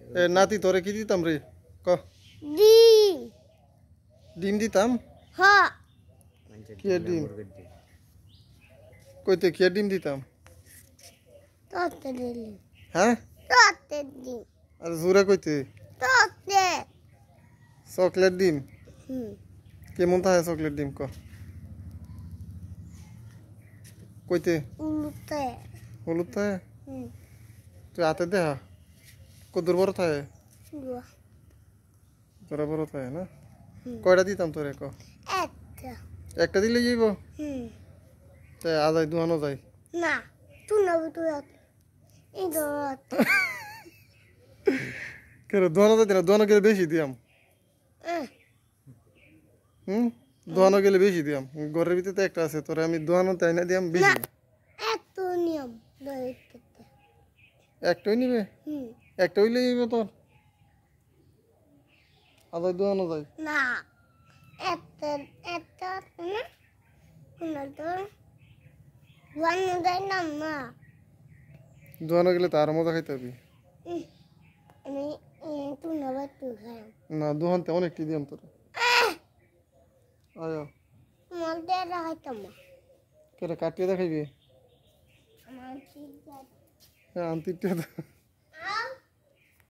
এ নাতি তোরে কি দিতাম রে ক ডিম ডিম দিতাম হ্যাঁ কি ডিম কইতে কি ডিম দিতাম তোতে দিলি হ্যাঁ তোতে ডিম আর জোরে কইতে তোতে চকলেট ডিম হুম কেমন থাকে চকলেট ডিম ক কইতে উলুতে হলুদ থাকে হুম তুই হাতে দেখা কদুর বড় থাকে গুয়া তোরা বড় থাকে না কয়টা দিতাম তোরে ক একটা একটা দিলে যাইব হুম তাই আজাই দুহানো যায় না তুই না তুই এই দরাত কেন দুহানো যাইতে না দুহানো গেলে বেশি দিয়াম দুহানো গেলে বেশি দিয়াম ঘরের ভিতরে তো একটা আছে তোরে আমি দুহানো তাই না দিয়াম বেশি এত নিয়ম দইতে একটাই নিবে হুম একটা হইলে যাইব তোর আজাই দুহানো যায় না একটা একটা না কোনো তো ওয়ান দেয় না না দুহানো গেলে তো আরো মজা খাইতে হবে আমি তুই না বা তুই খাই না দুহানতে অনেকটি দিয়াম তোরে আয়া মধ্যে রাখাইতাম কেটে কাটিয়ে দেখাইবি আমার ঠিক হ্যাঁ আনতিটা